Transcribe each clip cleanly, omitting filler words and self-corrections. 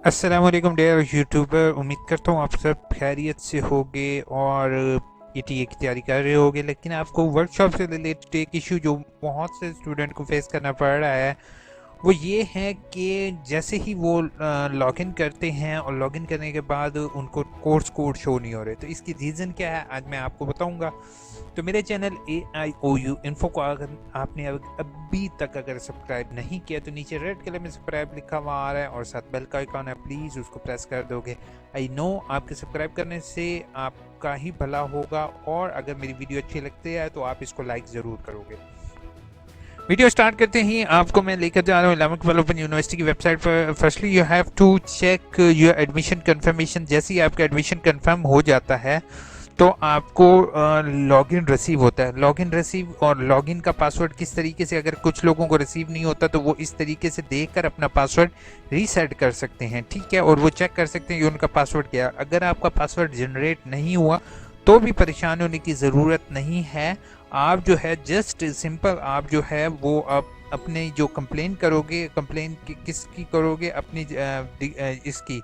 अस्सलाम वालेकुम dear YouTuber. उम्मीद करता हूँ आप सब खैरियत से होगे और ईटीए की तैयारी कर रहे होगे। लेकिन आपको वर्कशॉप से रिलेटेड एक इशू जो बहुत से स्टूडेंट को फेस करना पड़ रहा है वो ये है कि जैसे ही वो लॉगिन करते हैं और लॉगिन करने के बाद उनको कोर्स कोड शो नहीं हो रहे। तो इसकी रीज़न क्या है आज मैं आपको बताऊंगा। तो मेरे चैनल AIOU इन्फो को अगर आपने अभी तक अगर सब्सक्राइब नहीं किया तो नीचे रेड कलर में सब्सक्राइब लिखा हुआ आ रहा है और साथ बेल का आइकॉन है, प्लीज़ उसको प्रेस कर दोगे। आई नो आपके सब्सक्राइब करने से आपका ही भला होगा और अगर मेरी वीडियो अच्छी लगती है तो आप इसको लाइक ज़रूर करोगे। वीडियो स्टार्ट करते ही आपको मैं लेकर जा रहा हूँ इस्लामिक डेवलपमेंट यूनिवर्सिटी की वेबसाइट पर। Firstly you have to check your admission confirmation. जैसे ही आपका एडमिशन कंफर्म हो जाता है तो आपको लॉगिन रिसीव होता है। लॉगिन रिसीव और लॉगिन का पासवर्ड किस तरीके से, अगर कुछ लोगों को रिसीव नहीं होता तो वो इस तरीके से देखकर अपना पासवर्ड रीसेट कर सकते हैं, ठीक है। और वो चेक कर सकते हैं कि उनका पासवर्ड क्या है। अगर आपका पासवर्ड जनरेट नहीं हुआ तो भी परेशान होने की ज़रूरत नहीं है। आप जो है जस्ट सिंपल आप जो है वो आप अपने जो कंप्लेन करोगे, कंप्लेन किसकी करोगे, अपनी इसकी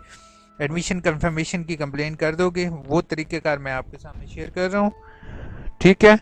एडमिशन कंफर्मेशन की कंप्लेन कर दोगे। वो तरीक़ेकार मैं आपके सामने शेयर कर रहा हूँ, ठीक है।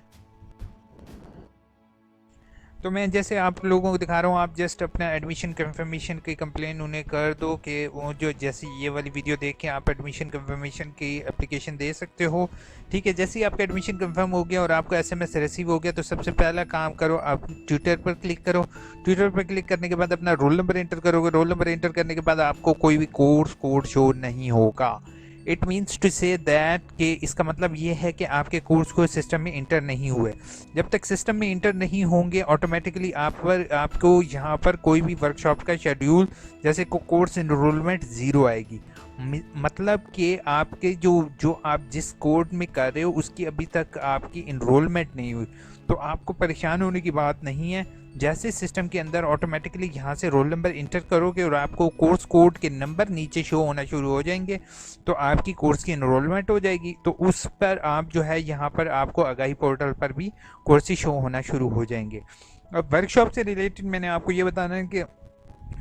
तो मैं जैसे आप लोगों को दिखा रहा हूँ, आप जस्ट अपना एडमिशन कंफर्मेशन की कंप्लेन उन्हें कर दो कि वो जो जैसे ये वाली वीडियो देख के आप एडमिशन कंफर्मेशन की एप्लीकेशन दे सकते हो, ठीक है। जैसे ही आपका एडमिशन कंफर्म हो गया और आपको एसएमएस रिसीव हो गया तो सबसे पहला काम करो, आप ट्विटर पर क्लिक करो। ट्विटर पर क्लिक करने के बाद अपना रोल नंबर एंटर करोगे। रोल नंबर एंटर करने के बाद आपको कोई भी कोर्स कोड शो नहीं होगा। It means to say that कि इसका मतलब ये है कि आपके कोर्स को सिस्टम में इंटर नहीं हुए। जब तक सिस्टम में इंटर नहीं होंगे ऑटोमेटिकली आपको यहाँ पर कोई भी वर्कशॉप का शेड्यूल जैसे कोर्स इनरोलमेंट ज़ीरो आएगी। मतलब कि आपके जो जो आप जिस कोड में कर रहे हो उसकी अभी तक आपकी इनरोलमेंट नहीं हुई। तो आपको परेशान होने की बात नहीं है। जैसे सिस्टम के अंदर ऑटोमेटिकली यहाँ से रोल नंबर इंटर करोगे और आपको कोर्स कोड के नंबर नीचे शो होना शुरू हो जाएंगे तो आपकी कोर्स की इनरोलमेंट हो जाएगी। तो उस पर आप जो है यहाँ पर आपको आगाही पोर्टल पर भी कोर्सेज शो होना शुरू हो जाएंगे। अब वर्कशॉप से रिलेटेड मैंने आपको ये बताना है कि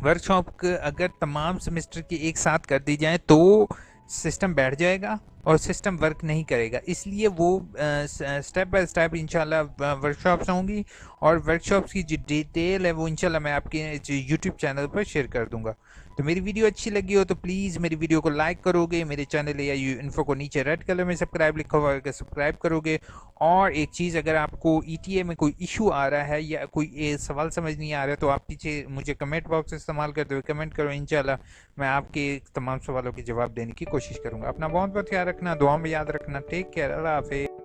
वर्कशॉप अगर तमाम सेमेस्टर की एक साथ कर दी जाए तो सिस्टम बैठ जाएगा और सिस्टम वर्क नहीं करेगा। इसलिए वो स्टेप बाय स्टेप इंशाल्लाह वर्कशॉप्स होंगी और वर्कशॉप्स की जो डिटेल है वो इंशाल्लाह मैं आपके यूट्यूब चैनल पर शेयर कर दूंगा। तो मेरी वीडियो अच्छी लगी हो तो प्लीज़ मेरी वीडियो को लाइक करोगे, मेरे चैनल या यू इन्फो को नीचे रेड कलर में सब्सक्राइब लिखा हुआ है सब्सक्राइब करोगे। और एक चीज़, अगर आपको ईटीए में कोई इशू आ रहा है या कोई सवाल समझ नहीं आ रहा है तो आप पीछे मुझे कमेंट बॉक्स इस्तेमाल करते हुए कमेंट करो। इंशाल्लाह मैं आपके तमाम सवालों के जवाब देने की कोशिश करूँगा। अपना बहुत बहुत ख्याल रखना, दुआ में याद रखना। टेक केयर, अल्लाह हाफिज़।